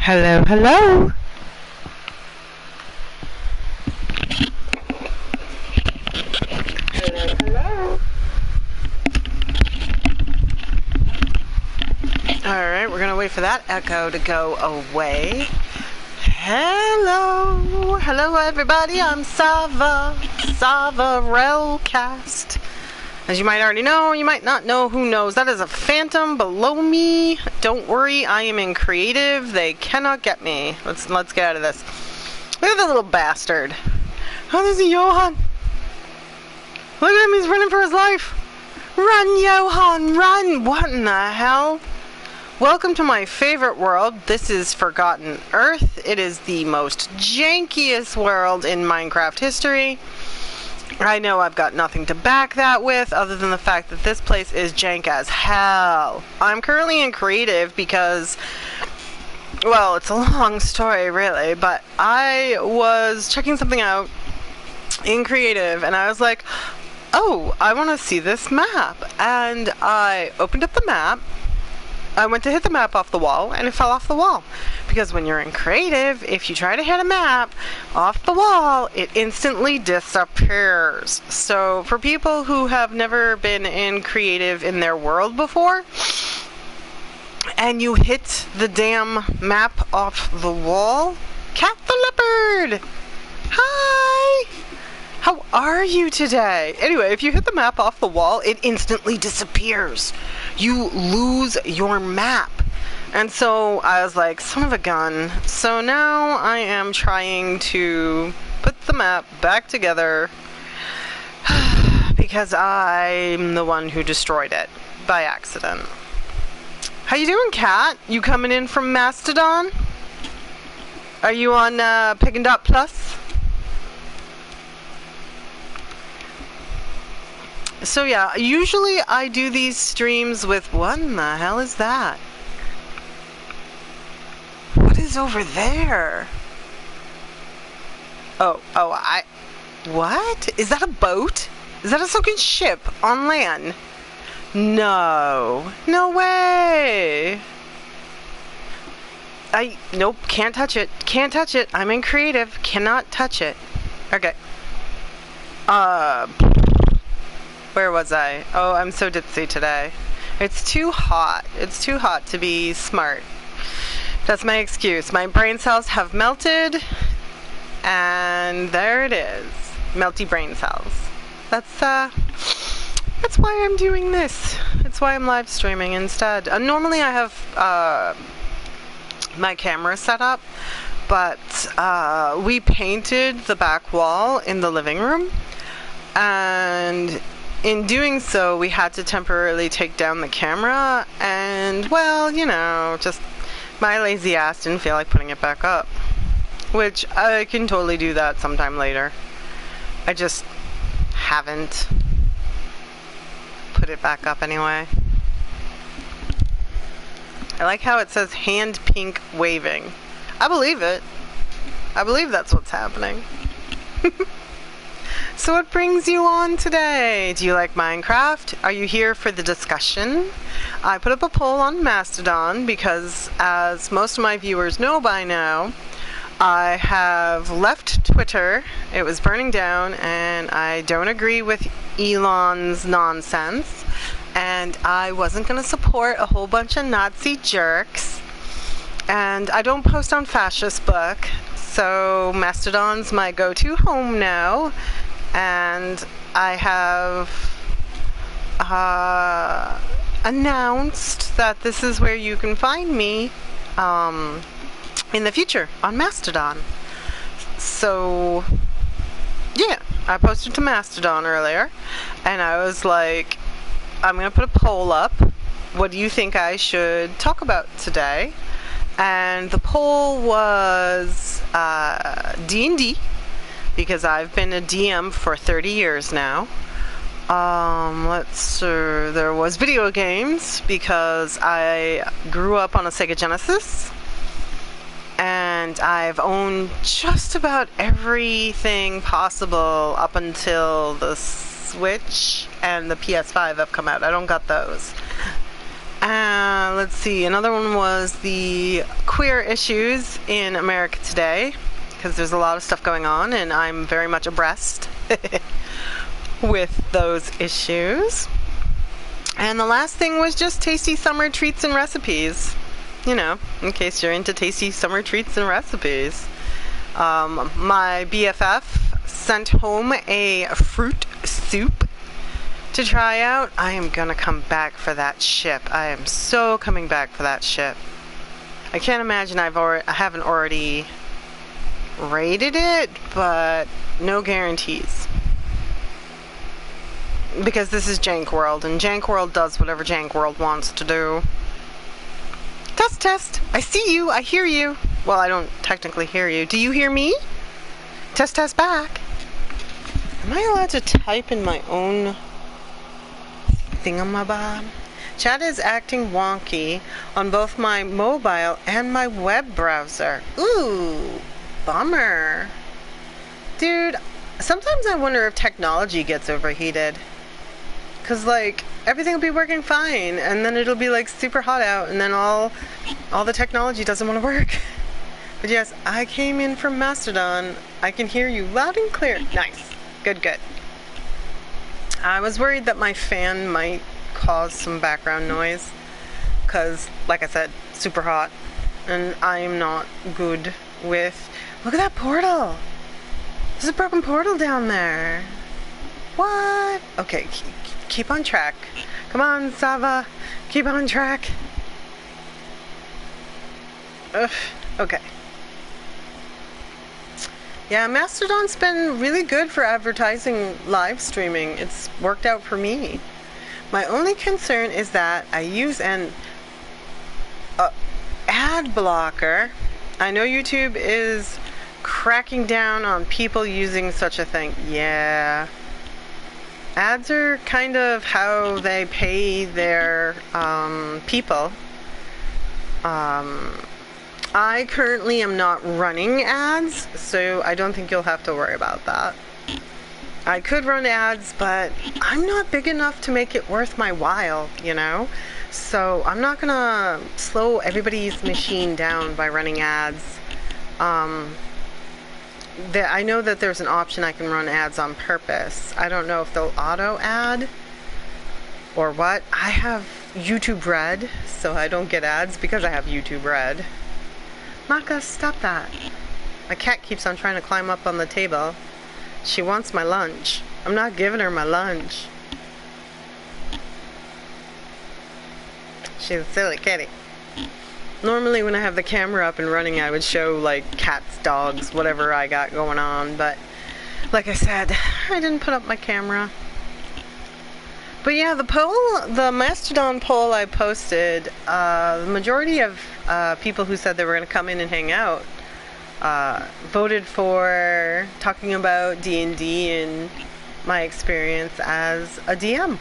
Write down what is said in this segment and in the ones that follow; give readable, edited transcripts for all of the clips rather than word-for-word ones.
Hello, hello. Hello, hello. Alright, we're gonna wait for that echo to go away. Hello. Hello, everybody. I'm Savah Rellcast. As you might already know, you might not know, who knows. That is a phantom below me. Don't worry, I am in creative. They cannot get me. Let's get out of this. Look at the little bastard. Oh, there's a Johan. Look at him, he's running for his life. Run, Johan, run. What in the hell? Welcome to my favorite world. This is Forgotten Earth. It is the most jankiest world in Minecraft history. I know I've got nothing to back that with other than the fact that this place is jank as hell. I'm currently in creative because, well, it's a long story really, but I was checking something out in creative and I was like, oh, I want to see this map. And I opened up the map. I went to hit the map off the wall, and it fell off the wall. Because when you're in creative, if you try to hit a map off the wall, it instantly disappears. So for people who have never been in creative in their world before, and you hit the damn map off the wall, Cat the Leopard! Hi! How are you today? Anyway, if you hit the map off the wall, it instantly disappears. You lose your map. And so I was like, son of a gun. So now I am trying to put the map back together because I'm the one who destroyed it by accident. How you doing, Kat? You coming in from Mastodon? Are you on Pig Dot Plus? So yeah, usually I do these streams with, what in the hell is that? What is over there? What? Is that a boat? Is that a sunken ship on land? No. No way. Nope, can't touch it. Can't touch it. I'm in creative. Cannot touch it. Okay. Where was I? Oh, I'm so ditzy today. It's too hot. It's too hot to be smart. That's my excuse. My brain cells have melted, and there it is. Melty brain cells. That's why I'm doing this. That's why I'm live streaming instead. Normally I have my camera set up, but we painted the back wall in the living room, and in doing so, we had to temporarily take down the camera, and, well, you know, just my lazy ass didn't feel like putting it back up. Which, I can totally do that sometime later. I just haven't put it back up anyway. I like how it says hand pink waving. I believe it. I believe that's what's happening. So what brings you on today? Do you like Minecraft? Are you here for the discussion? I put up a poll on Mastodon because, as most of my viewers know by now, I have left Twitter. It was burning down and I don't agree with Elon's nonsense. And I wasn't going to support a whole bunch of Nazi jerks. And I don't post on Fascist Book. So Mastodon's my go-to home now. And I have announced that this is where you can find me in the future on Mastodon. So yeah, I posted to Mastodon earlier and I was like, I'm gonna put a poll up. What do you think I should talk about today? And the poll was D&D, because I've been a DM for 30 years now. There was video games, because I grew up on a Sega Genesis, and I've owned just about everything possible up until the Switch and the PS5 have come out. I don't got those. Let's see. Another one was the queer issues in America today, because there's a lot of stuff going on, and I'm very much abreast with those issues. And the last thing was just tasty summer treats and recipes. You know, in case you're into tasty summer treats and recipes. My BFF sent home a fruit soup to try out. I am gonna come back for that ship. I am so coming back for that ship. I can't imagine I haven't already rated it, but no guarantees. Because this is Jank World, and Jank World does whatever Jank World wants to do. Test, test. I see you. I hear you. Well, I don't technically hear you. Do you hear me? Test, test back. Am I allowed to type in my own thingamabob? Chat is acting wonky on both my mobile and my web browser. Ooh, bummer. Dude, sometimes I wonder if technology gets overheated. Because, like, everything will be working fine, and then it'll be, like, super hot out, and then all the technology doesn't want to work. But yes, I came in from Mastodon. I can hear you loud and clear. Nice. Good, good. I was worried that my fan might cause some background noise, because, like I said, super hot, and I am not good with... Look at that portal! There's a broken portal down there. What? Okay, keep on track. Come on, Savah. Keep on track. Ugh, okay. Yeah, Mastodon's been really good for advertising live streaming. It's worked out for me. My only concern is that I use an ad blocker. I know YouTube is cracking down on people using such a thing. Yeah. Ads are kind of how they pay their people. I currently am not running ads, so I don't think you'll have to worry about that. I could run ads, but I'm not big enough to make it worth my while, you know? So I'm not gonna slow everybody's machine down by running ads. I know that there's an option I can run ads on purpose. I don't know if they'll auto ad or what. I have YouTube Red, so I don't get ads because I have YouTube Red. Maka, stop that. My cat keeps on trying to climb up on the table. She wants my lunch. I'm not giving her my lunch. She's a silly kitty. Normally when I have the camera up and running, I would show like cats, dogs, whatever I got going on, but like I said, I didn't put up my camera. But yeah, the Mastodon poll I posted, the majority of people who said they were going to come in and hang out voted for talking about D&D and my experience as a DM.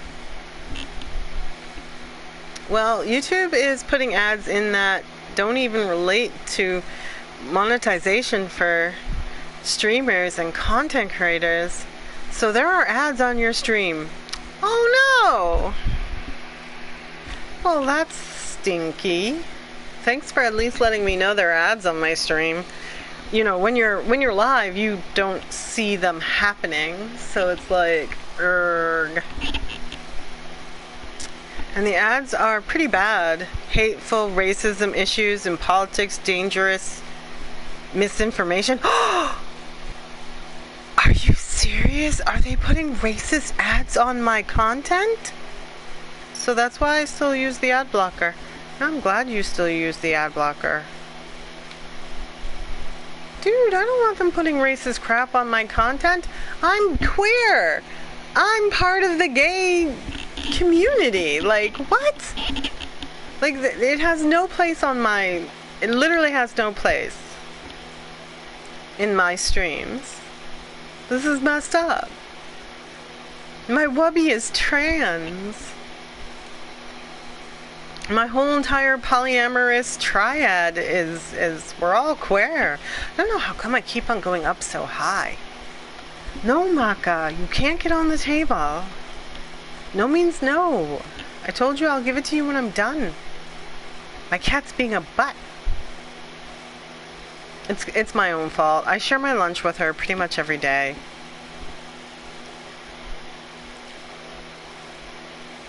Well, YouTube is putting ads in that don't even relate to monetization for streamers and content creators. So there are ads on your stream. Oh no! Well, that's stinky. Thanks for at least letting me know there are ads on my stream. You know, when you're live, you don't see them happening, so it's like, erg. And the ads are pretty bad. Hateful racism issues in politics, dangerous misinformation. Are you serious? Are they putting racist ads on my content? So that's why I still use the ad blocker. I'm glad you still use the ad blocker. Dude, I don't want them putting racist crap on my content. I'm queer. I'm part of the gay community. Like, what? Like, it has no place on my... It literally has no place in my streams. This is messed up. My wubby is trans. My whole entire polyamorous triad is we're all queer. I don't know how come I keep on going up so high. No, Maka, you can't get on the table. No means no. I told you I'll give it to you when I'm done. My cat's being a butt. It's my own fault. I share my lunch with her pretty much every day.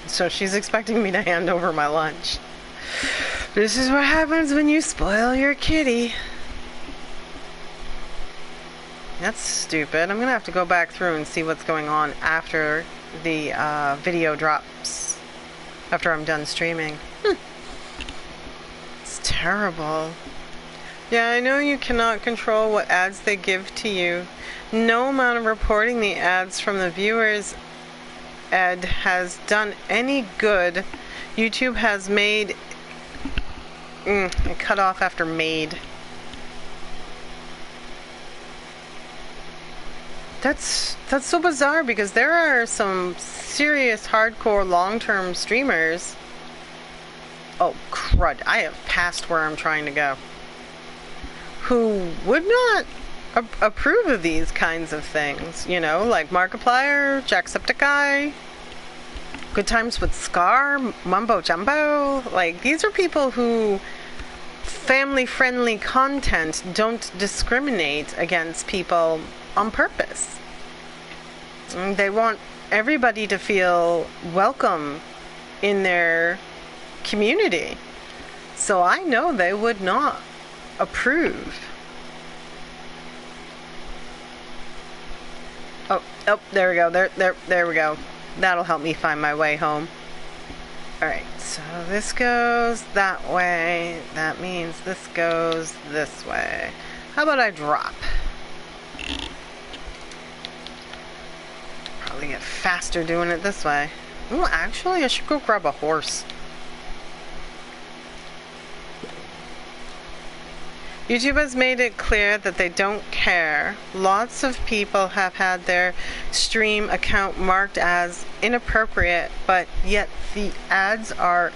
So she's expecting me to hand over my lunch. This is what happens when you spoil your kitty. That's stupid. I'm gonna have to go back through and see what's going on after the video drops. After I'm done streaming. It's terrible. Yeah, I know you cannot control what ads they give to you. No amount of reporting the ads from the viewers, Ed, has done any good. YouTube has made... it cut off after made. That's so bizarre because there are some serious hardcore long-term streamers. Oh, crud. I have passed where I'm trying to go. Who would not approve of these kinds of things. You know, like Markiplier, Jacksepticeye, Good Times with Scar, Mumbo Jumbo. Like, these are people who family-friendly content don't discriminate against people on purpose. And they want everybody to feel welcome in their community. So I know they would not approve. Oh, there we go. There we go. That'll help me find my way home. Alright, so this goes that way. That means this goes this way. How about I drop? Probably get faster doing it this way. Oh, actually, I should go grab a horse. YouTube has made it clear that they don't care. Lots of people have had their stream account marked as inappropriate, but yet the ads are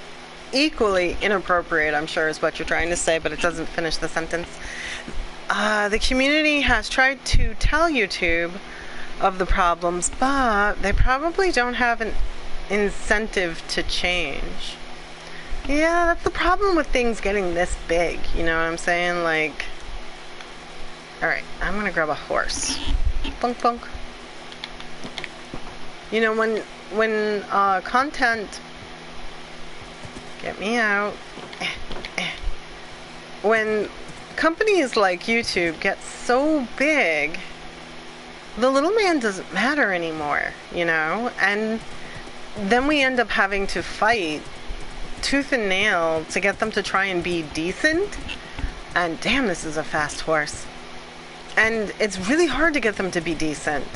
equally inappropriate, I'm sure is what you're trying to say, but it doesn't finish the sentence. The community has tried to tell YouTube of the problems, but they probably don't have an incentive to change. Yeah, that's the problem with things getting this big, you know what I'm saying? Like, alright, I'm gonna grab a horse. Bunk bunk. You know, when content... Get me out. When companies like YouTube get so big, the little man doesn't matter anymore, you know? And then we end up having to fight tooth and nail to get them to try and be decent. And damn, this is a fast horse. And it's really hard to get them to be decent,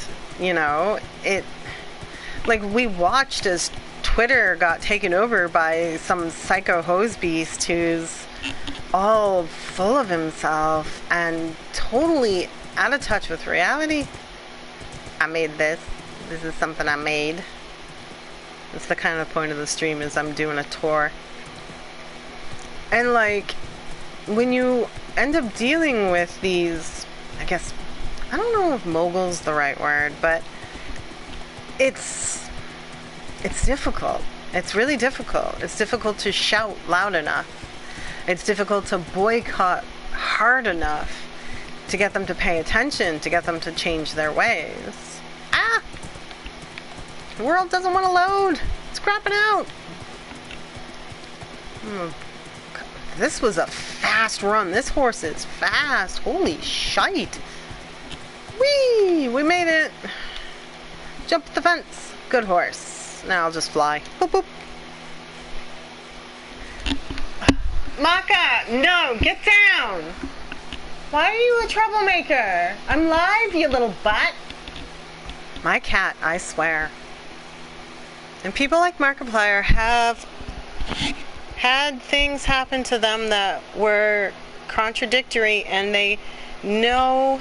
you know? Like, we watched as Twitter got taken over by some psycho hose beast who's all full of himself and totally out of touch with reality. I made this. This is something I made. That's the kind of point of the stream, is I'm doing a tour. And like, when you end up dealing with these, I guess, I don't know if mogul's the right word, but it's difficult. It's really difficult. It's difficult to shout loud enough. It's difficult to boycott hard enough to get them to pay attention, to get them to change their ways. Ah! The world doesn't want to load. It's crapping out. This was a fast run. This horse is fast. Holy shite. Whee! We made it. Jump the fence. Good horse. Now I'll just fly. Boop, boop. Maka, no, get down. Why are you a troublemaker? I'm live, you little butt. My cat, I swear. And people like Markiplier have had things happen to them that were contradictory, and they know...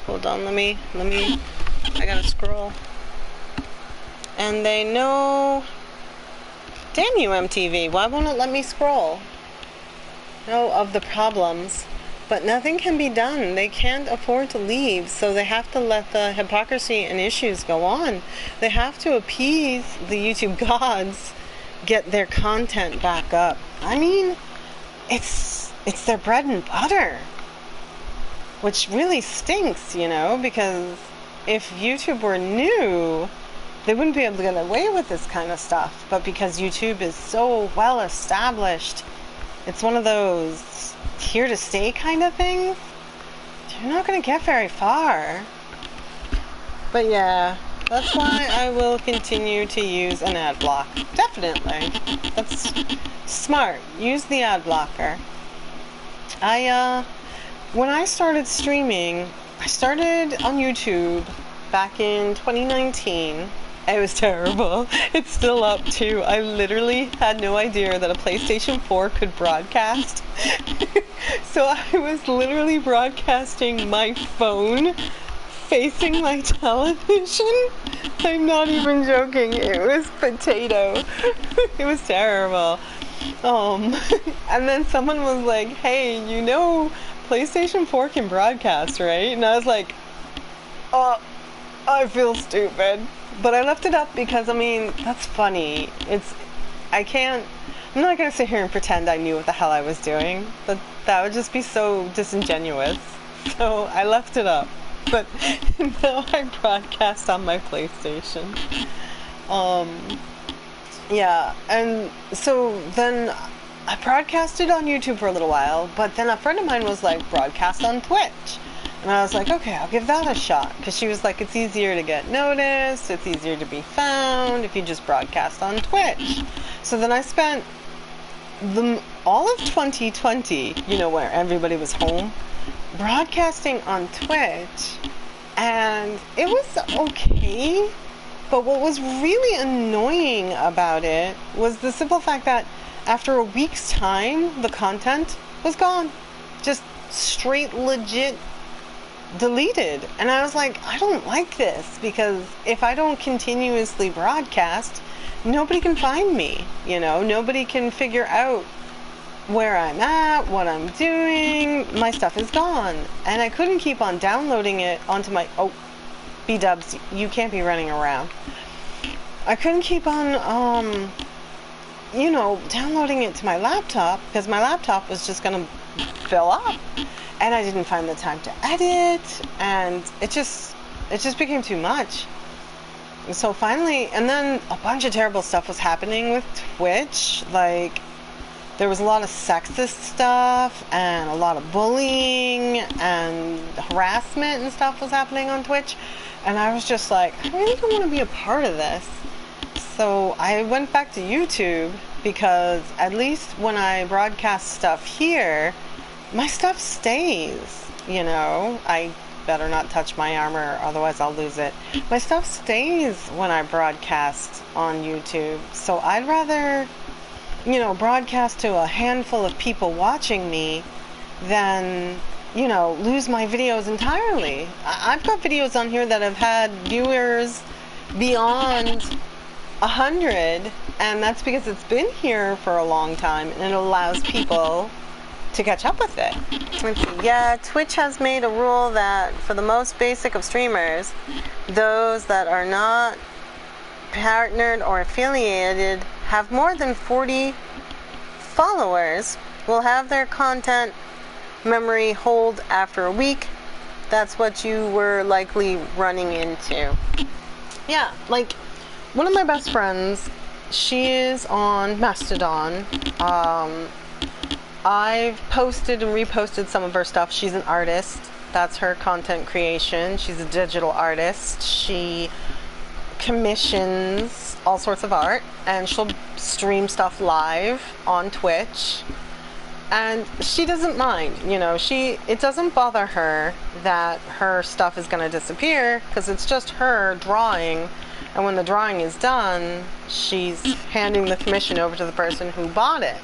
Hold on, let me... I gotta scroll. And they know... Damn you, MTV, why won't it let me scroll? Know of the problems, but nothing can be done. They can't afford to leave, so they have to let the hypocrisy and issues go on. They have to appease the YouTube gods, get their content back up. I mean, it's their bread and butter, which really stinks, you know, because if YouTube were new, they wouldn't be able to get away with this kind of stuff. But because YouTube is so well established, it's one of those here to stay kind of things. You're not going to get very far. But yeah, that's why I will continue to use an ad block. Definitely. That's smart. Use the ad blocker. When I started streaming, I started on YouTube back in 2019. It was terrible. It's still up too. I literally had no idea that a PlayStation 4 could broadcast. So I was literally broadcasting my phone facing my television. I'm not even joking. It was potato. It was terrible. And then someone was like, hey, you know PlayStation 4 can broadcast, right? And I was like, I feel stupid. But I left it up because, I mean, that's funny. I'm not going to sit here and pretend I knew what the hell I was doing. That would just be so disingenuous. So I left it up. But now I broadcast on my PlayStation. Yeah, and so then I broadcasted on YouTube for a little while, but then a friend of mine was like, broadcast on Twitch. And I was like, okay, I'll give that a shot. Because she was like, it's easier to get noticed, it's easier to be found if you just broadcast on Twitch. So then I spent all of 2020, you know, where everybody was home, broadcasting on Twitch. And it was okay. But what was really annoying about it was the simple fact that after a week's time, the content was gone. Just straight legit deleted. And I was like, I don't like this, because if I don't continuously broadcast, nobody can find me, you know, nobody can figure out where I'm at, what I'm doing. My stuff is gone, and I couldn't keep on downloading it onto my B-dubs, you can't be running around. I couldn't keep on you know, downloading it to my laptop, because my laptop was just gonna fill up. And I didn't find the time to edit, and it just became too much. And so finally, and then a bunch of terrible stuff was happening with Twitch. Like, there was a lot of sexist stuff, and a lot of bullying, and harassment and stuff was happening on Twitch. And I was just like, I really don't want to be a part of this. So I went back to YouTube, because at least when I broadcast stuff here, my stuff stays, you know. I better not touch my armor, otherwise I'll lose it. My stuff stays when I broadcast on YouTube. So I'd rather, you know, broadcast to a handful of people watching me than, you know, lose my videos entirely. I've got videos on here that have had viewers beyond 100, and that's because it's been here for a long time, and it allows people to catch up with it. Let's see. Yeah, Twitch has made a rule that for the most basic of streamers, those that are not partnered or affiliated, have more than 40 followers, will have their content memory hold after a week. That's what you were likely running into. Yeah, like, one of my best friends, she is on Mastodon. I've posted and reposted some of her stuff. She's an artist. That's her content creation. She's a digital artist. She commissions all sorts of art, and she'll stream stuff live on Twitch. And she doesn't mind, you know, it doesn't bother her that her stuff is going to disappear, because it's just her drawing. And when the drawing is done, she's handing the commission over to the person who bought it.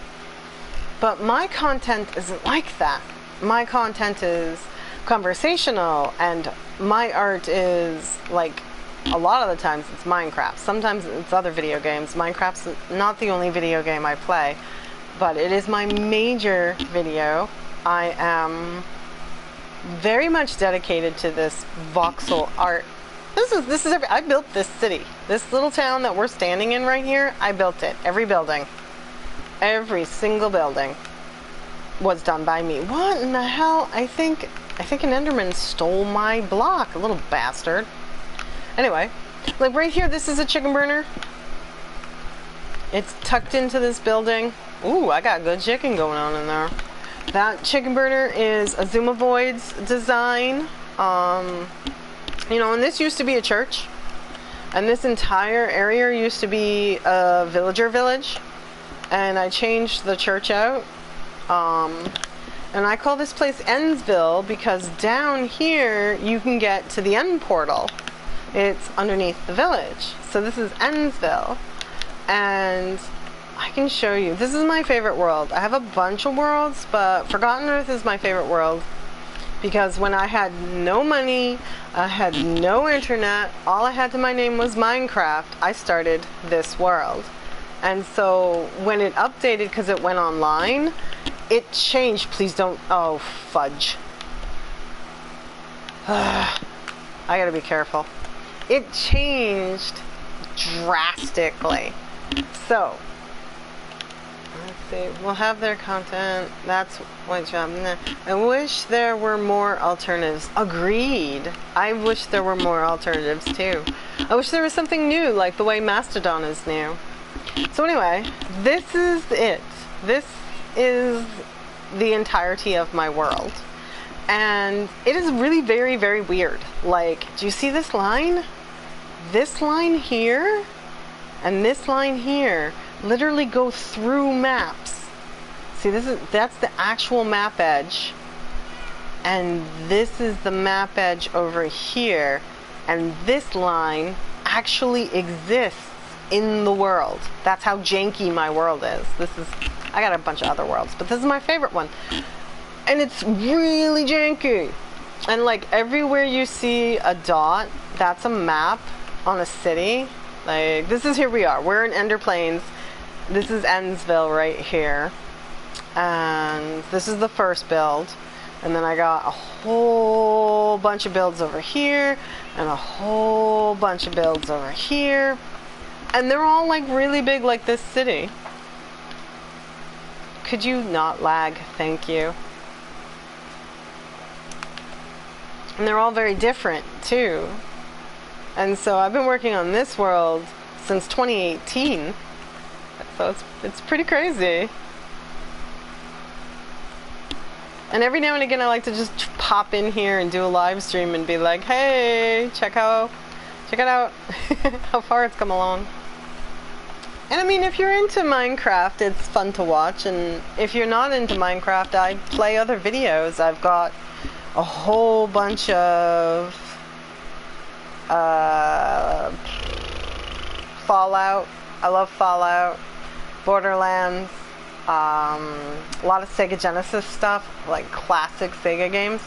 But my content isn't like that. My content is conversational, and my art is, like, a lot of the times it's Minecraft. Sometimes it's other video games. Minecraft's not the only video game I play, but it is my major video. I am very much dedicated to this voxel art. I built this city. This little town that we're standing in right here, I built it. Every building. Every single building. was done by me. What in the hell? I think an Enderman stole my block, a little bastard. Anyway, like right here, this is a chicken burner. It's tucked into this building. Ooh, I got good chicken going on in there. That chicken burner is a Zumavoid's design. You know, and this used to be a church. And this entire area used to be a villager village. And I changed the church out. And I call this place Endsville because down here you can get to the end portal. It's underneath the village. So this is Endsville. And I can show you. This is my favorite world. I have a bunch of worlds, but Forgotten Earth is my favorite world. Because when I had no money, I had no internet, all I had to my name was Minecraft, I started this world. And so when it updated, because it went online, it changed. Please don't. Oh, fudge. I gotta be careful. It changed drastically. So, let's see. We'll have their content. That's what job. I wish there were more alternatives. Agreed. I wish there were more alternatives too. I wish there was something new, like the way Mastodon is new. So anyway, this is it. This is the entirety of my world. And it is really very, very weird. Like, do you see this line? This line here and this line here literally go through maps. See, that's the actual map edge. And this is the map edge over here. And this line actually exists in the world. That's how janky my world is. I got a bunch of other worlds, but this is my favorite one. And it's really janky. And like everywhere you see a dot, that's a map on a city. Like this is, here we are. We're in Ender Plains. This is Endsville right here. And this is the first build. And then I got a whole bunch of builds over here and a whole bunch of builds over here. And they're all like really big, like this city. Could you not lag? Thank you. And they're all very different too. And so I've been working on this world since 2018. So it's pretty crazy. And every now and again I like to just pop in here and do a live stream and be like, hey, check it out how far it's come along. And I mean, if you're into Minecraft, it's fun to watch. And if you're not into Minecraft, I play other videos. I've got a whole bunch of Fallout. I love Fallout. Borderlands. A lot of Sega Genesis stuff, like classic Sega games.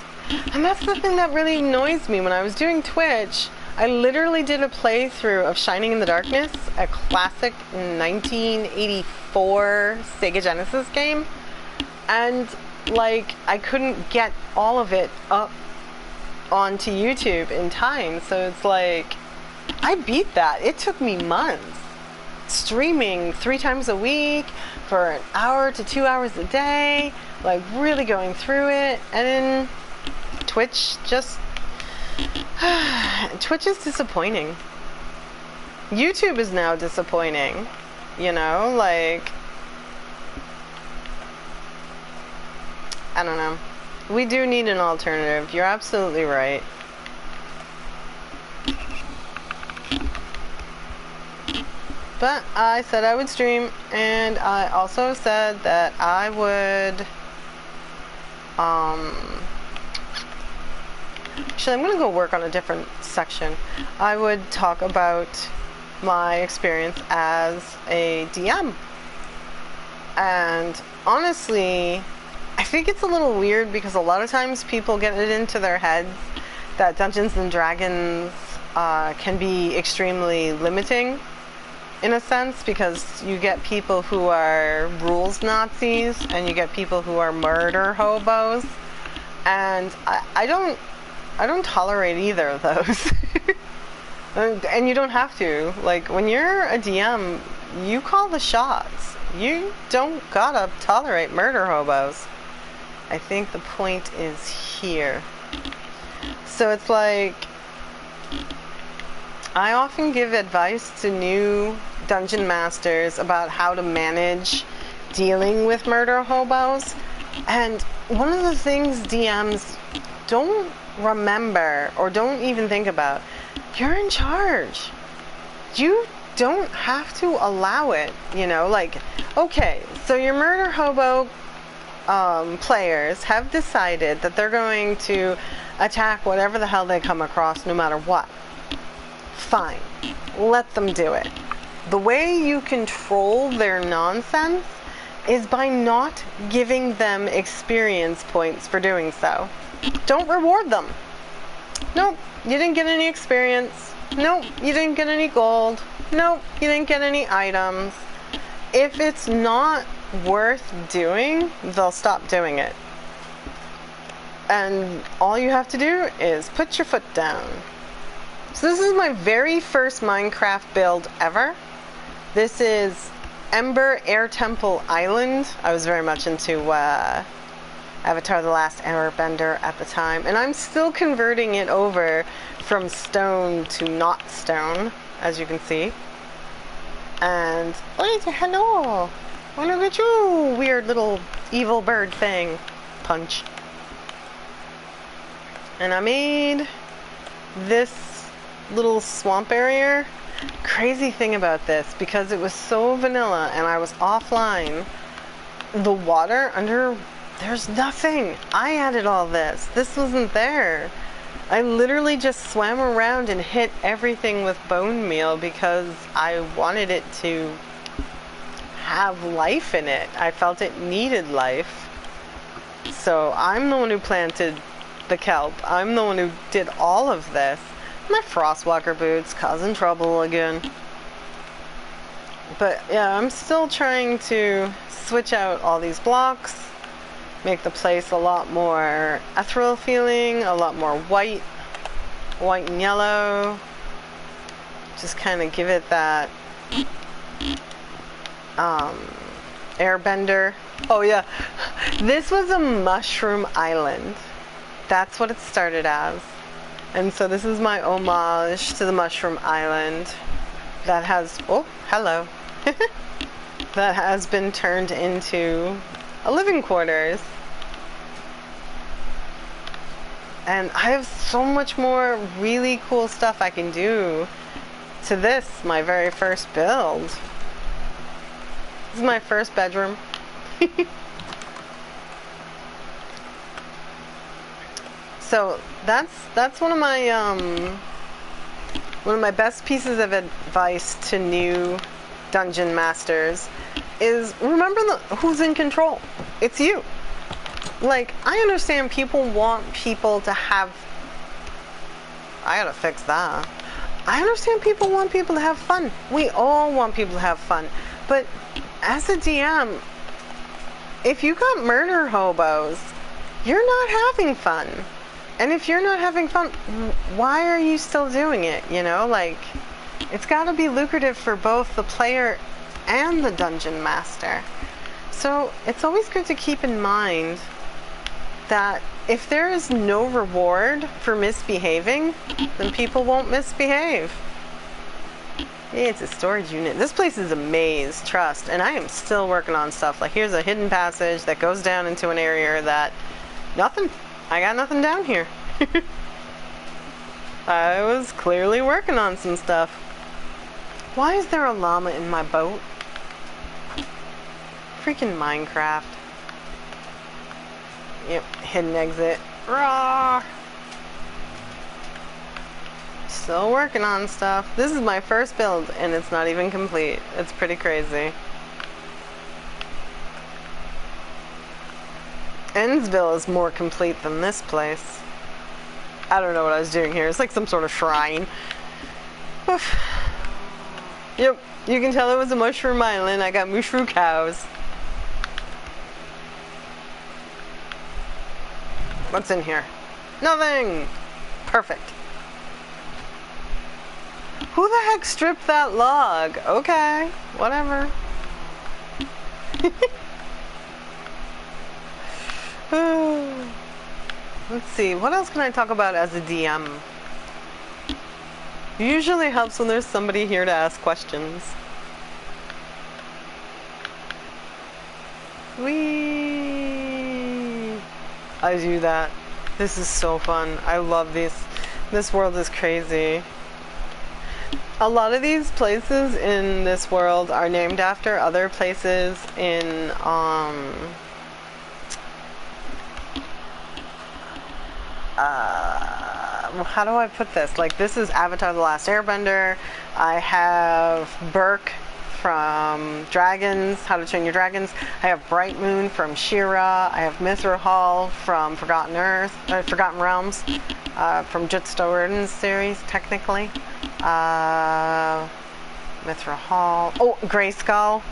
And that's the thing that really annoys me. When I was doing Twitch, I literally did a playthrough of Shining in the Darkness, a classic 1984 Sega Genesis game. And like, I couldn't get all of it up onto YouTube in time. So it's like, I beat that. It took me months. Streaming 3 times a week for an hour to 2 hours a day, like really going through it. And then Twitch just Twitch is disappointing. YouTube is now disappointing, you know, like I don't know. We do need an alternative. You're absolutely right. But I said I would stream, and I also said that I would, actually I'm going to go work on a different section. I would talk about my experience as a DM. And honestly, I think it's a little weird because a lot of times people get it into their heads that Dungeons and Dragons can be extremely limiting. In a sense, because you get people who are rules Nazis and you get people who are murder hobos, and I don't tolerate either of those. And you don't have to. Like, when you're a DM, you call the shots. You don't gotta tolerate murder hobos. I think the point is here. So it's like, I often give advice to new dungeon masters about how to manage dealing with murder hobos. And one of the things DMs don't remember or don't even think about, you're in charge. You don't have to allow it, you know, like, okay, so your murder hobo players have decided that they're going to attack whatever the hell they come across no matter what. Fine, let them do it. The way you control their nonsense is by not giving them experience points for doing so. Don't reward them. Nope, you didn't get any experience. Nope, you didn't get any gold. Nope, you didn't get any items. If it's not worth doing, they'll stop doing it. And all you have to do is put your foot down. So this is my very first Minecraft build ever. This is Ember Air Temple Island. I was very much into Avatar The Last Airbender at the time, and I'm still converting it over from stone to not stone, as you can see. And hello, look at you, weird little evil bird thing. Punch. And I made this little swamp area. Crazy thing about this, because it was so vanilla and I was offline, the water under, there's nothing. I added all this. This wasn't there. I literally just swam around and hit everything with bone meal because I wanted it to have life in it. I felt it needed life. So I'm the one who planted the kelp. I'm the one who did all of this. My frostwalker boots causing trouble again. But yeah, I'm still trying to switch out all these blocks, make the place a lot more ethereal feeling, a lot more white and yellow. Just kind of give it that airbender. Oh yeah, this was a mushroom island. That's what it started as. And so this is my homage to the Mushroom Island that has, oh, hello, that has been turned into a living quarters. And I have so much more really cool stuff I can do to this, my very first build. This is my first bedroom. So that's one of my best pieces of advice to new dungeon masters is remember who's in control. It's you. Like, I understand people want people to have, I gotta fix that. I understand people want people to have fun. We all want people to have fun. But as a DM, if you got murder hobos, you're not having fun. And if you're not having fun, why are you still doing it? You know, like, it's got to be lucrative for both the player and the dungeon master. So it's always good to keep in mind that if there is no reward for misbehaving, then people won't misbehave. It's a storage unit. This place is a maze, trust, and I am still working on stuff. Like, here's a hidden passage that goes down into an area that nothing. I got nothing down here. I was clearly working on some stuff. Why is there a llama in my boat? Freaking Minecraft. Yep, hidden exit. Rawr. Still working on stuff. This is my first build and it's not even complete. It's pretty crazy. Endsville is more complete than this place. I don't know what I was doing here. It's like some sort of shrine. Oof. Yep, you can tell it was a mushroom island. I got mushroom cows. What's in here? Nothing! Perfect. Who the heck stripped that log? Okay, whatever. Let's see, what else can I talk about as a DM? Usually helps when there's somebody here to ask questions. Whee! I do that. This is so fun. I love this. This world is crazy. A lot of these places in this world are named after other places in how do I put this? Like, this is Avatar: The Last Airbender. I have Burke from Dragons, How to Train Your Dragons. I have Bright Moon from She-Ra. I have Mithril from Forgotten Realms, from Jut Storen's series, technically. Mithril. Oh, Grayskull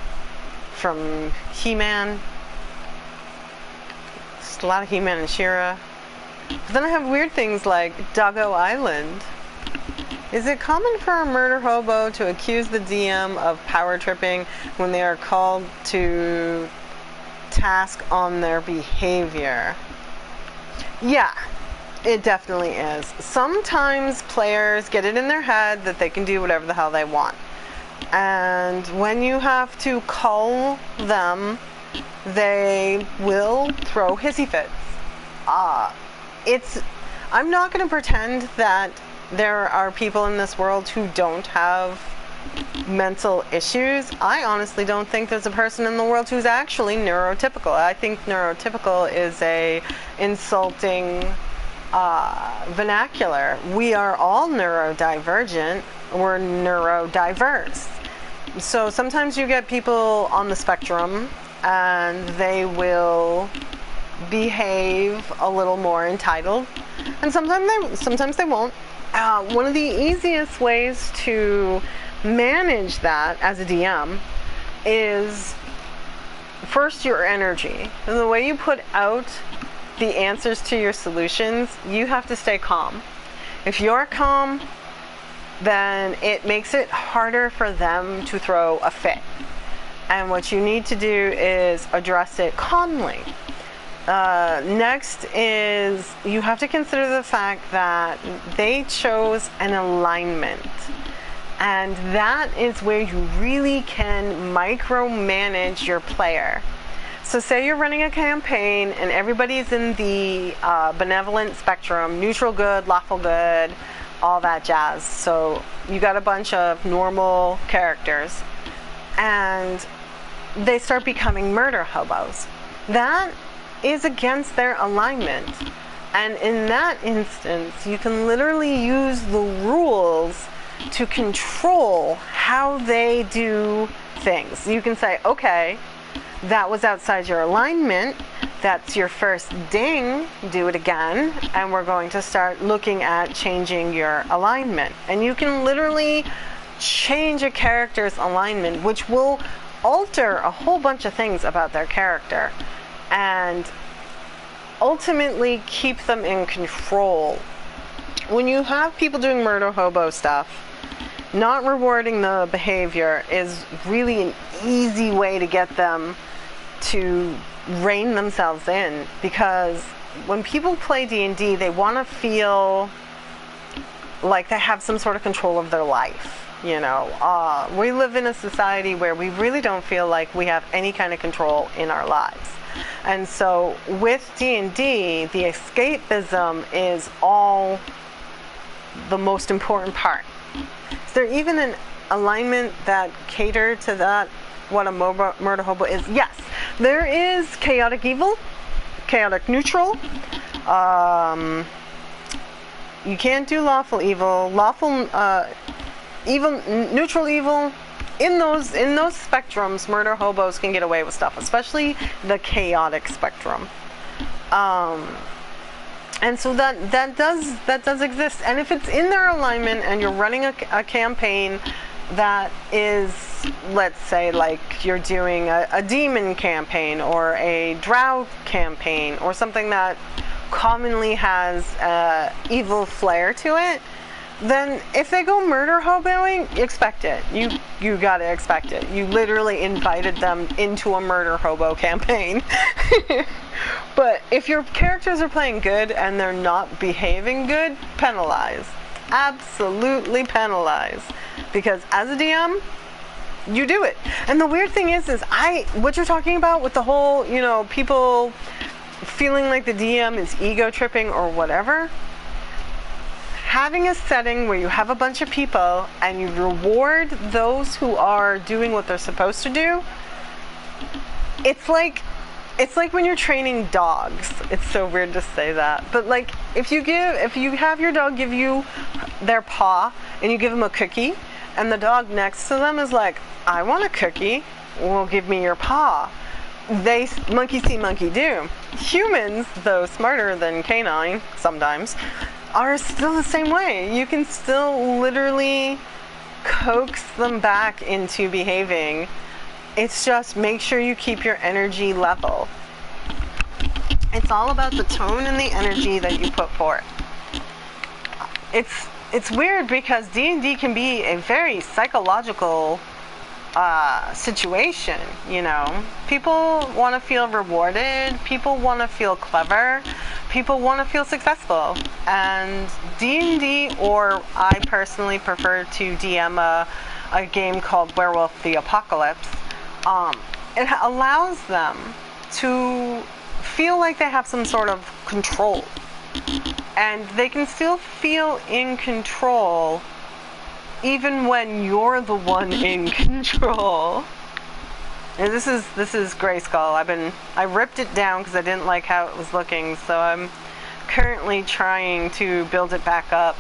from He-Man. Just a lot of He-Man and She-Ra. But then I have weird things like Doggo Island. Is it common for a murder hobo to accuse the DM of power tripping when they are called to task on their behavior? Yeah, it definitely is. Sometimes players get it in their head that they can do whatever the hell they want. And when you have to call them, they will throw hissy fits. I'm not going to pretend that there are people in this world who don't have mental issues. I honestly don't think there's a person in the world who's actually neurotypical. I think neurotypical is a insulting vernacular. We are all neurodivergent. We're neurodiverse. So sometimes you get people on the spectrum and they will behave a little more entitled, and sometimes they won't. One of the easiest ways to manage that as a DM is first your energy. And the way you put out the answers to your solutions, you have to stay calm. If you're calm, then it makes it harder for them to throw a fit. And what you need to do is address it calmly. Next is you have to consider the fact that they chose an alignment, and that is where you really can micromanage your player. So say you're running a campaign and everybody's in the benevolent spectrum, neutral good, lawful good, all that jazz. So you got a bunch of normal characters and they start becoming murder hobos. That is against their alignment, and in that instance you can literally use the rules to control how they do things. You can say, okay, that was outside your alignment, that's your first ding, do it again, and we're going to start looking at changing your alignment. And you can literally change a character's alignment, which will alter a whole bunch of things about their character and ultimately keep them in control. When you have people doing murder hobo stuff, not rewarding the behavior is really an easy way to get them to rein themselves in, because when people play D&D, they want to feel like they have some sort of control of their life. You know, we live in a society where we really don't feel like we have any kind of control in our lives. And so with D&D, the escapism is all the most important part. Is there even an alignment that cater to that, what a murder hobo is? Yes, there is chaotic evil, chaotic neutral. You can't do lawful evil. Lawful evil, neutral evil. In those spectrums, murder hobos can get away with stuff, especially the chaotic spectrum. And so that does exist. And if it's in their alignment and you're running a campaign that is, let's say, like you're doing a demon campaign or a drow campaign or something that commonly has evil flair to it, then if they go murder hoboing, expect it. You gotta expect it. You literally invited them into a murder hobo campaign. But if your characters are playing good and they're not behaving good, penalize. Absolutely penalize. Because as a DM, you do it. And the weird thing is what you're talking about with the whole, you know, people feeling like the DM is ego tripping or whatever. Having a setting where you have a bunch of people and you reward those who are doing what they're supposed to do, it's like when you're training dogs. It's so weird to say that, but like if you have your dog give you their paw and you give them a cookie, and the dog next to them is like, I want a cookie, well, give me your paw. They monkey see, monkey do. Humans, though smarter than canine sometimes, are still the same way. You can still literally coax them back into behaving. It's just make sure you keep your energy level. It's all about the tone and the energy that you put forth. It's weird because D&D can be a very psychological situation, you know. People want to feel rewarded, people want to feel clever, people want to feel successful, and D&D, or I personally prefer to DM a game called Werewolf the Apocalypse. It allows them to feel like they have some sort of control, and they can still feel in control even when you're the one in control. And this is Grayskull. I ripped it down because I didn't like how it was looking, so I'm currently trying to build it back up.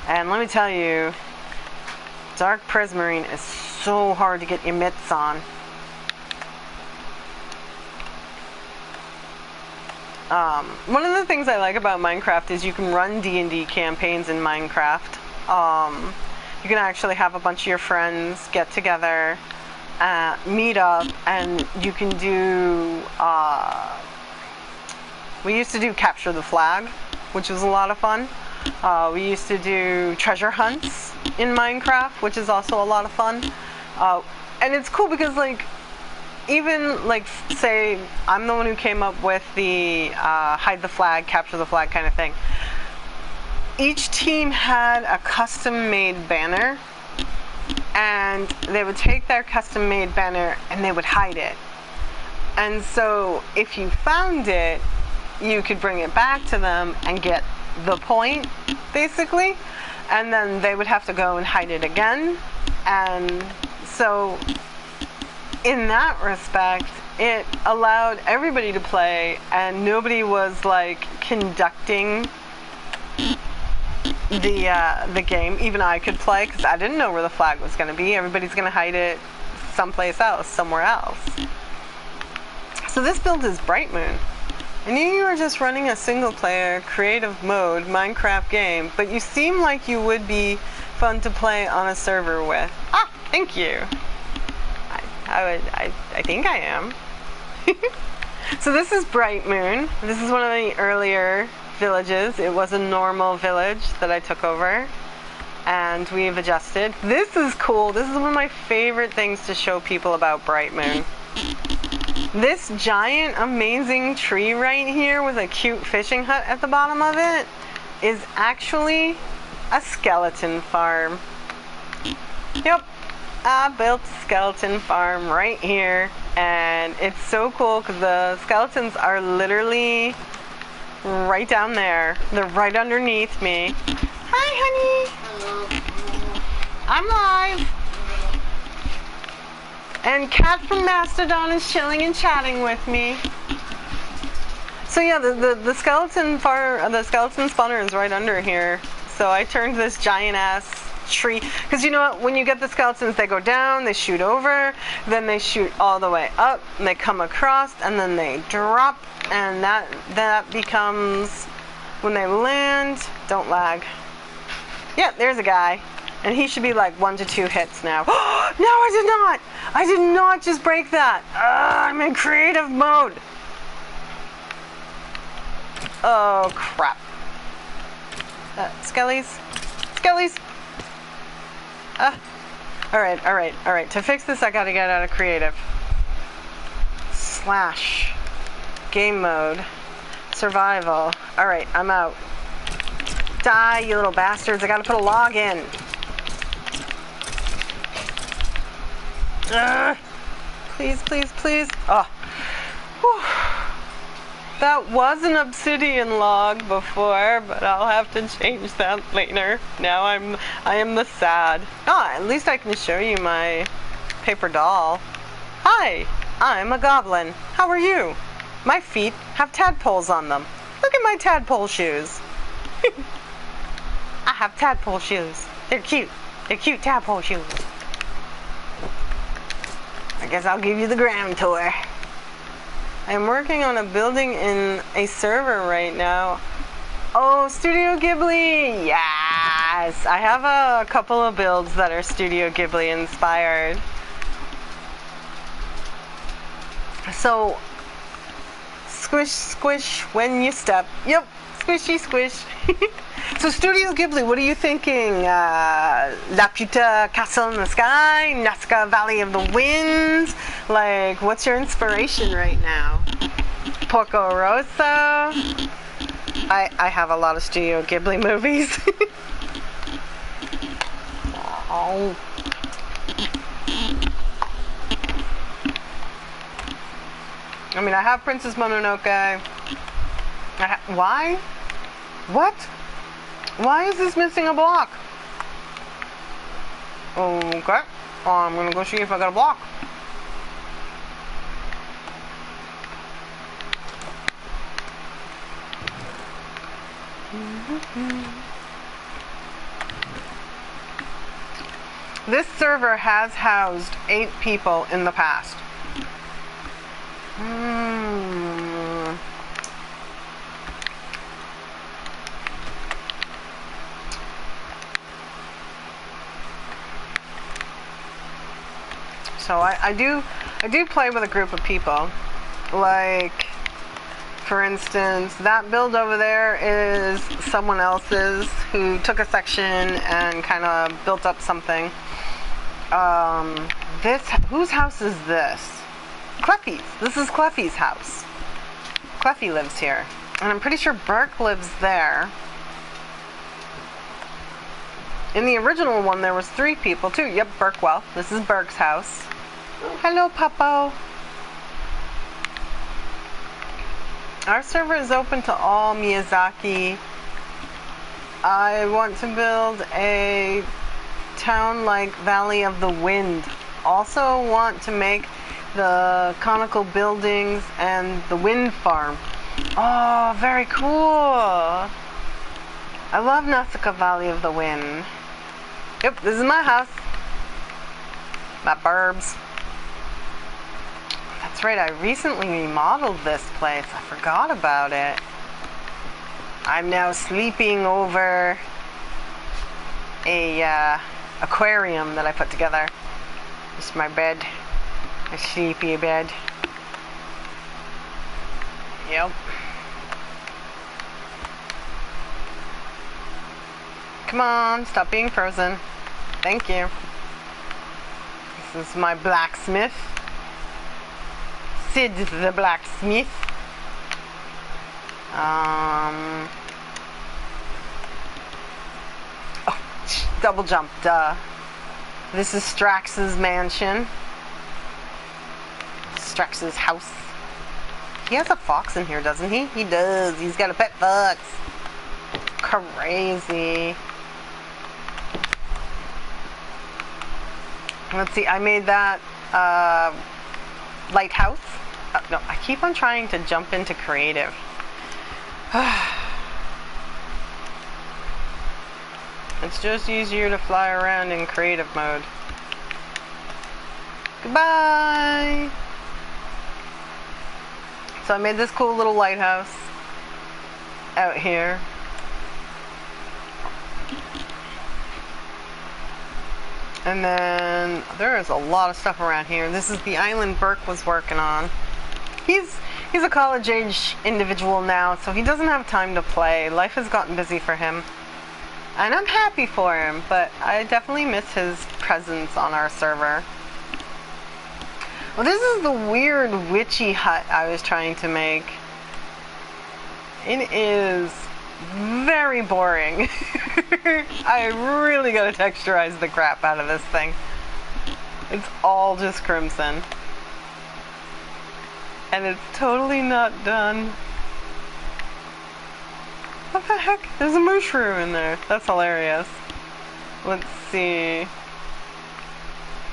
And let me tell you, Dark Prismarine is so hard to get your mitts on. One of the things I like about Minecraft is you can run D&D campaigns in Minecraft. You can actually have a bunch of your friends get together, meet up, and you can do, we used to do Capture the Flag, which was a lot of fun. We used to do treasure hunts in Minecraft, which is also a lot of fun. And it's cool because, like, even, like, say, I'm the one who came up with the hide the flag, capture the flag kind of thing. Each team had a custom-made banner, and they would take their custom-made banner and they would hide it. And so if you found it, you could bring it back to them and get the point, basically. And then they would have to go and hide it again. And so in that respect, it allowed everybody to play, and nobody was like conducting the game. Even I could play because I didn't know where the flag was going to be. Everybody's going to hide it someplace else, somewhere else. So this build is Bright Moon. I knew you were just running a single-player, creative mode Minecraft game, but you seem like you would be fun to play on a server with. Ah, thank you. I think I am. So this is Bright Moon. This is one of the earlier villages. It was a normal village that I took over, and we've adjusted. This is cool. This is one of my favorite things to show people about Bright Moon. This giant, amazing tree right here with a cute fishing hut at the bottom of it is actually a skeleton farm. Yep. I built a skeleton farm right here, and it's so cool because the skeletons are literally right down there. They're right underneath me. Hi, honey. Hello. I'm live. And Cat from Mastodon is chilling and chatting with me. So yeah, the skeleton spawner is right under here. So I turned this giant ass tree, because you know what, when you get the skeletons, they go down, they shoot over, then they shoot all the way up, and they come across, and then they drop, and that becomes, when they land, don't lag. Yeah, there's a guy, and he should be like 1 to 2 hits now. No, I did not just break that. I'm in creative mode. Oh crap. Skellies, skellies. Alright. To fix this, I gotta get out of creative. / game mode. Survival. Alright, I'm out. Die, you little bastards. I gotta put a log in. Please. Oh. Whew. That was an obsidian log before, but I'll have to change that later. Now I am the sad. At least I can show you my paper doll. Hi, I'm a goblin. How are you? My feet have tadpoles on them. Look at my tadpole shoes. I have tadpole shoes. They're cute. They're cute tadpole shoes. I guess I'll give you the grand tour. I'm working on a building in a server right now. Oh, Studio Ghibli! Yes! I have a couple of builds that are Studio Ghibli inspired. So, squish, squish when you step. Yep, squishy, squish. So, Studio Ghibli, what are you thinking? Laputa Castle in the Sky? Nazca Valley of the Winds? Like, what's your inspiration right now? Porco Rosso? I have a lot of Studio Ghibli movies. Oh. I mean, I have Princess Mononoke. Why? What? Why is this missing a block? Okay. I'm gonna go see if I got a block. This server has housed 8 people in the past. So I do play with a group of people. Like, for instance, that build over there is someone else's who took a section and kind of built up something. Whose house is this? Cleffy's. This is Cleffy's house. Cleffy lives here. And I'm pretty sure Burke lives there. In the original one, there was 3 people, too. Yep, Burkwell. This is Burke's house. Hello, Puppo. Our server is open to all Miyazaki. I want to build a town like Valley of the Wind. Also want to make the conical buildings and the wind farm. Oh, very cool. I love Nausicaa Valley of the Wind. Yep, this is my house. My burbs. That's right, I recently remodeled this place. I forgot about it. I'm now sleeping over a aquarium that I put together. This is my bed. A sleepy bed. Yep. Come on, stop being frozen. Thank you. This is my blacksmith. Sid the blacksmith. Oh, double jump, duh. This is Strax's mansion. Strax's house. He has a fox in here, doesn't he? He does. He's got a pet fox. Crazy. Let's see, I made that lighthouse. No, I keep on trying to jump into creative. It's just easier to fly around in creative mode. Goodbye! So I made this cool little lighthouse out here. And then there is a lot of stuff around here. This is the island Burke was working on. He's a college-age individual now, so he doesn't have time to play. Life has gotten busy for him. And I'm happy for him, but I definitely miss his presence on our server. Well, this is the weird witchy hut I was trying to make. It is very boring. I really gotta texturize the crap out of this thing. It's all just crimson. And it's totally not done. What the heck? There's a mushroom in there. That's hilarious. Let's see.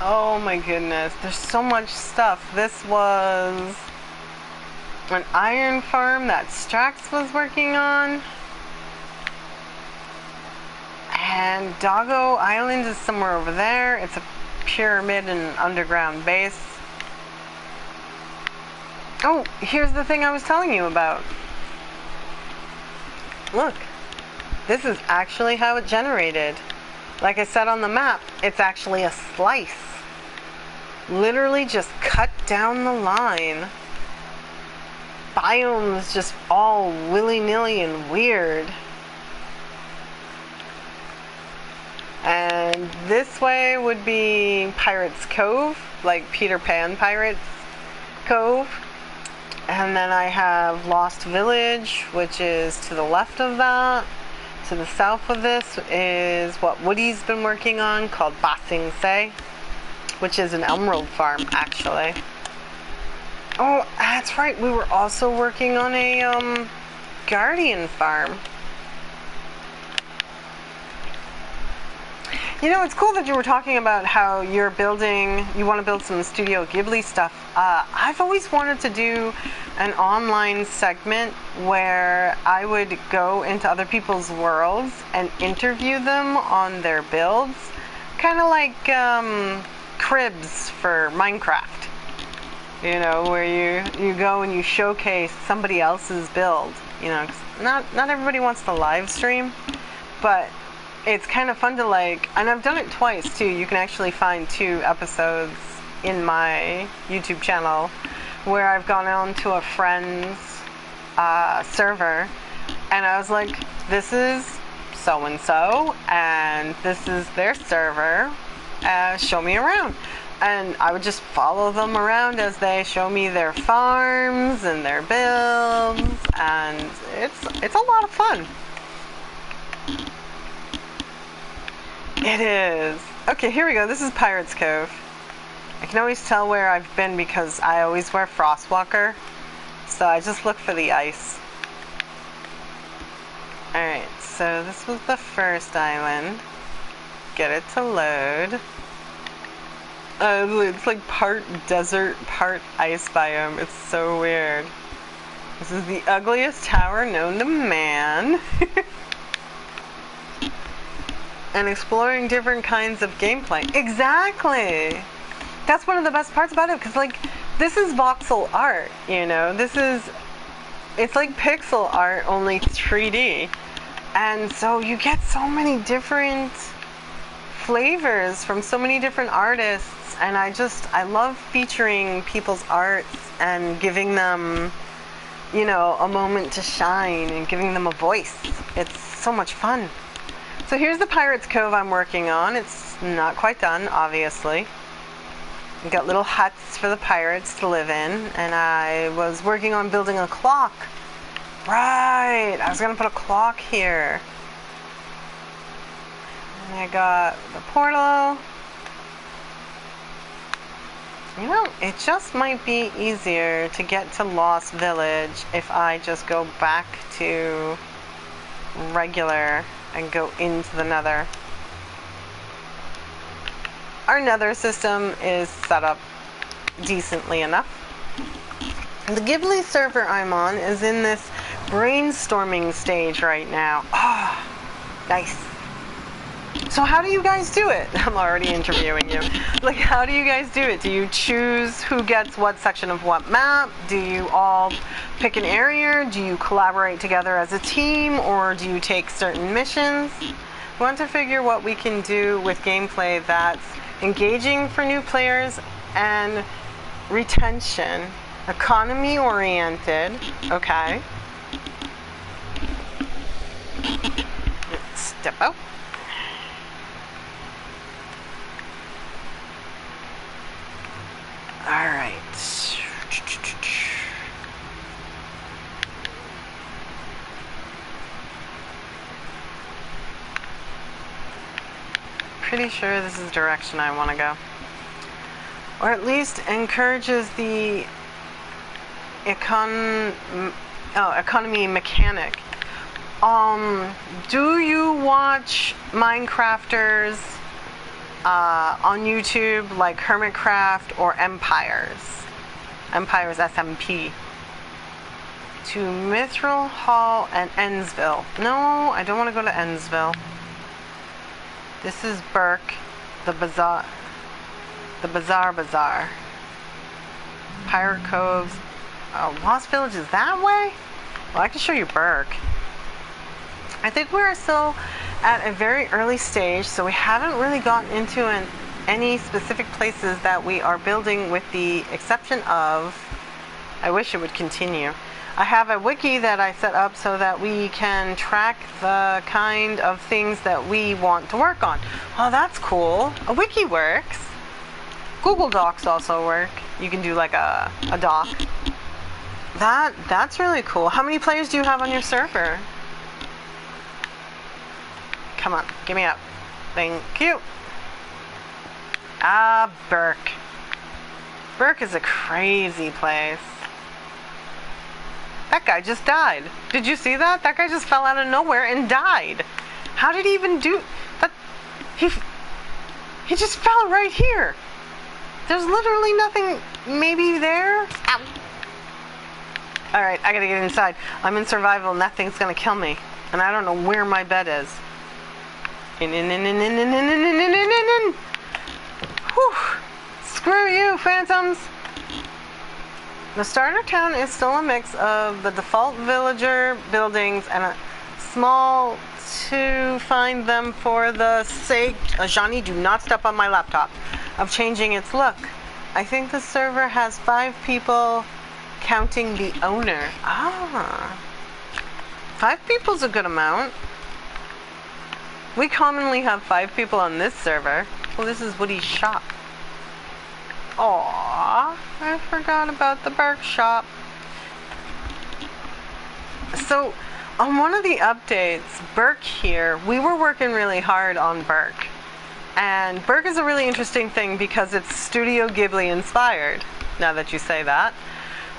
Oh my goodness. There's so much stuff. This was an iron farm that Strax was working on. And Doggo Island is somewhere over there. It's a pyramid and underground base. Oh, here's the thing I was telling you about. Look, this is actually how it generated. Like I said on the map, it's actually a slice. Literally just cut down the line. Biomes just all willy-nilly and weird. And this way would be Pirates Cove, like Peter Pan Pirates Cove. And then I have Lost Village, which is to the left of that. To the south of this is what Woody's been working on, called Ba Sing Se, which is an emerald farm, actually. Oh, that's right. We were also working on a guardian farm. You know, it's cool that you were talking about how you want to build some Studio Ghibli stuff. I've always wanted to do an online segment where I would go into other people's worlds and interview them on their builds. Kind of like cribs for Minecraft. You know, where you go and you showcase somebody else's build. You know, 'cause not everybody wants to live stream, but it's kind of fun to and I've done it twice too. You can actually find 2 episodes in my YouTube channel where I've gone on to a friend's server and I was like, this is so-and-so and this is their server, show me around. And I would just follow them around as they show me their farms and their builds, and it's a lot of fun. It is. Okay, here we go. This is Pirates Cove. I can always tell where I've been because I always wear Frostwalker. So I just look for the ice. Alright, so this was the first island. Get it to load. It's like part desert, part ice biome. It's so weird. This is the ugliest tower known to man. And exploring different kinds of gameplay. Exactly! That's one of the best parts about it, because this is voxel art, you know? It's like pixel art, only 3D. And so you get so many different flavors from so many different artists, and I love featuring people's arts and giving them, you know, a moment to shine and giving them a voice. It's so much fun. So here's the Pirates Cove I'm working on. It's not quite done, obviously. We got little huts for the pirates to live in, and I was working on building a clock. Right, I was gonna put a clock here. And I got the portal. You know, it just might be easier to get to Lost Village if I just go back to regular and go into the nether. Our nether system is set up decently enough. The Ghibli server I'm on is in this brainstorming stage right now. Ah, oh, nice. So how do you guys do it? I'm already interviewing you. How do you guys do it? Do you choose who gets what section of what map? Do you all pick an area? Do you collaborate together as a team? Or do you take certain missions? We want to figure what we can do with gameplay that's engaging for new players and retention. Economy oriented. Okay. Step out. Alright. Pretty sure this is the direction I want to go. Or at least encourages the economy mechanic. Do you watch Minecrafters on YouTube like Hermitcraft or Empires SMP? To Mithril Hall and Ennsville. No, I don't want to go to Ennsville. This is Burke, the Bazaar. Pirate Coves. Lost Village is that way? Well, I can show you Burke. I think we're still at a very early stage, so we haven't really gotten into any specific places that we are building, with the exception of, I wish it would continue. I have a wiki that I set up so that we can track the kind of things that we want to work on. Oh, that's cool. A wiki works. Google Docs also work. You can do like a doc. That's really cool. How many players do you have on your server? Come on, give me up. Thank you. Burke. Burke is a crazy place. That guy just died. Did you see that? That guy just fell out of nowhere and died. How did he even do that? He just fell right here. There's literally nothing maybe there. Ow. Alright, I gotta get inside. I'm in survival and that thing's gonna kill me. And I don't know where my bed is. Whew. Screw you, phantoms. The starter town is still a mix of the default villager buildings and a small to find them for the sake, Johnny, do not step on my laptop, of changing its look. I think the server has 5 people, counting the owner. 5 people's a good amount. We commonly have 5 people on this server. Well, this is Woody's shop. Aww, I forgot about the Burke shop. So, on one of the updates, Burke here, we were working really hard on Burke. And Burke is a really interesting thing because it's Studio Ghibli inspired, now that you say that.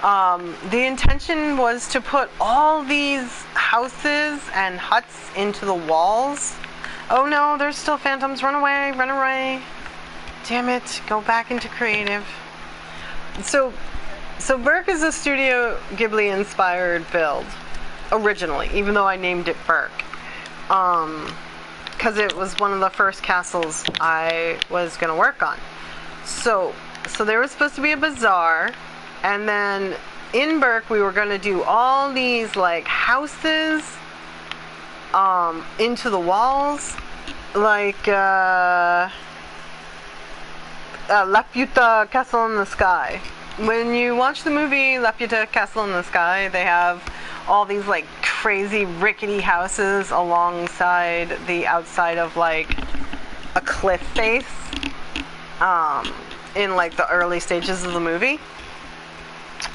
The intention was to put all these houses and huts into the walls. Oh no, there's still phantoms. Run away, run away. Damn it, go back into creative. So Burke is a Studio Ghibli inspired build, originally, even though I named it Burke. Because it was one of the first castles I was going to work on. So there was supposed to be a bazaar, and then in Burke we were going to do all these like houses into the walls, like Laputa Castle in the Sky. When you watch the movie Laputa Castle in the Sky, they have all these like crazy rickety houses alongside the outside of like a cliff face in like the early stages of the movie.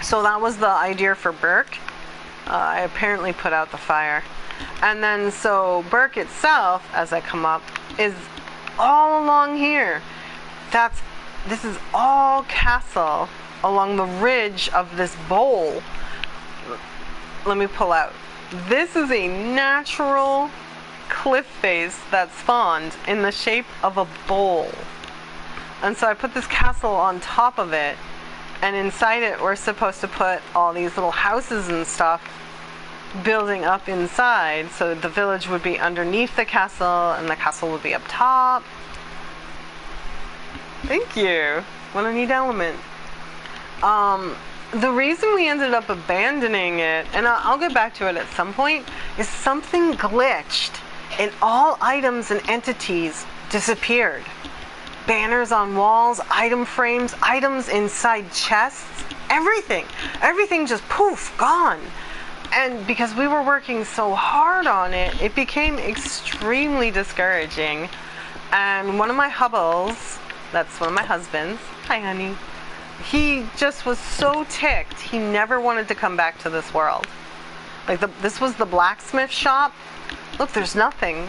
So that was the idea for Burke. I apparently put out the fire. And then so Burke itself, as I come up, is all along here. This is all castle along the ridge of this bowl. Let me pull out. This is a natural cliff face that spawned in the shape of a bowl. And so I put this castle on top of it, and inside it we're supposed to put all these little houses and stuff building up inside, so the village would be underneath the castle and the castle would be up top. Thank you. What a neat element. The reason we ended up abandoning it, and I'll get back to it at some point, is something glitched and all items and entities disappeared. Banners on walls, item frames, items inside chests, everything just poof, gone. And because we were working so hard on it, it became extremely discouraging. And one of my hubbles, that's one of my husbands, hi honey, he just was so ticked, he never wanted to come back to this world. Like, this was the blacksmith shop. Look, there's nothing.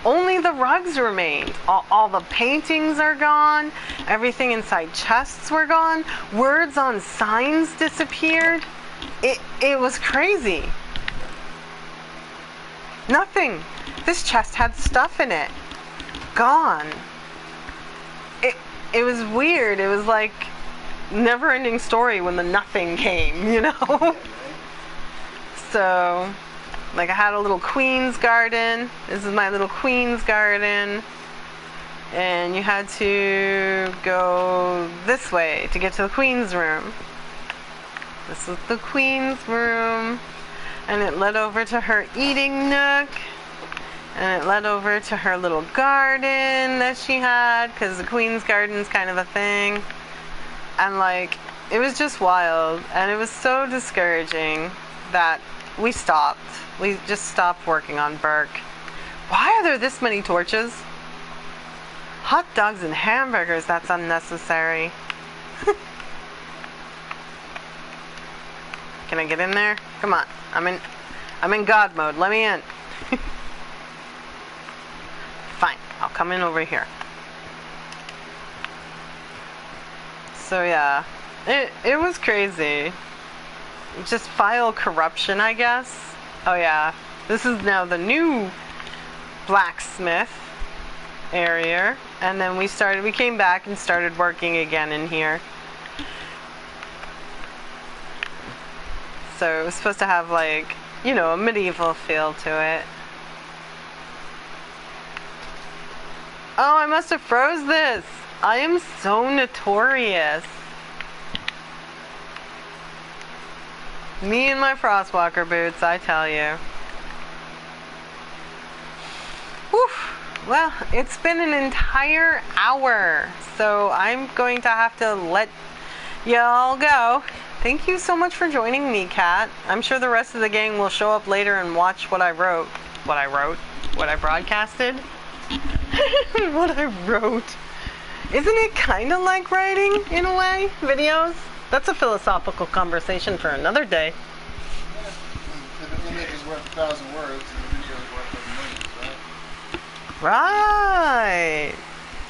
Only the rugs remained. All the paintings are gone. Everything inside chests were gone. Words on signs disappeared. It was crazy. Nothing. This chest had stuff in it. Gone. It was weird. It was like never-ending story when the nothing came, you know? So, like, I had a little queen's garden. This is my little queen's garden. And you had to go this way to get to the queen's room. This is the queen's room. And it led over to her eating nook. And it led over to her little garden that she had, because the queen's garden's kind of a thing. And, like, it was just wild. And it was so discouraging that we stopped. We just stopped working on Burke. Why are there this many torches? Hot dogs and hamburgers, that's unnecessary. Can I get in there? Come on. I'm in God mode. Let me in. Fine. I'll come in over here. So yeah, it was crazy. Just file corruption, I guess. Oh yeah, this is now the new blacksmith area, and then we came back and started working again in here. So it was supposed to have, like, you know, a medieval feel to it. Oh, I must have froze this. I am so notorious. Me and my Frostwalker boots, I tell you. Whew. Well, it's been an entire hour, so I'm going to have to let y'all go. Thank you so much for joining me, Kat. I'm sure the rest of the gang will show up later and watch what I wrote. What I broadcasted? What I wrote. Isn't it kind of like writing, in a way? Videos? That's a philosophical conversation for another day. The image is worth 1,000 words, and the video is worth millions, right? Right.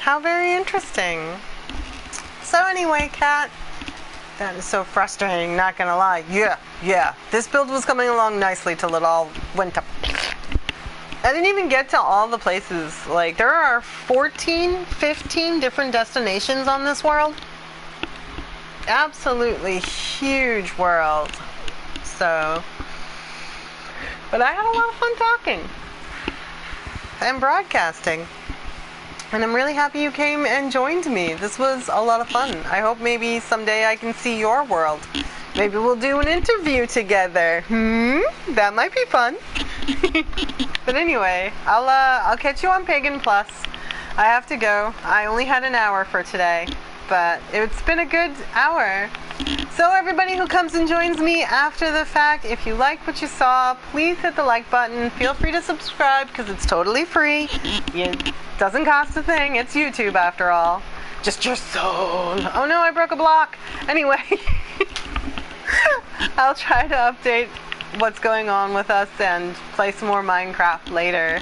How very interesting. So anyway, Kat, that is so frustrating, not gonna lie. Yeah. This build was coming along nicely till it all went to... I didn't even get to all the places. Like, there are 14, 15 different destinations on this world. Absolutely huge world. So, but I had a lot of fun talking and broadcasting. And I'm really happy you came and joined me. This was a lot of fun. I hope maybe someday I can see your world. Maybe we'll do an interview together. That might be fun. But anyway, I'll catch you on Pagan Plus. I have to go. I only had an hour for today, but it's been a good hour. So everybody who comes and joins me after the fact, if you like what you saw, please hit the like button. Feel free to subscribe because it's totally free. It doesn't cost a thing. It's YouTube after all. Just your soul. Oh no, I broke a block. Anyway, I'll try to update what's going on with us and play some more Minecraft later.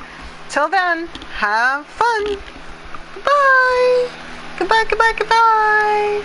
Till then, have fun. Bye. Goodbye.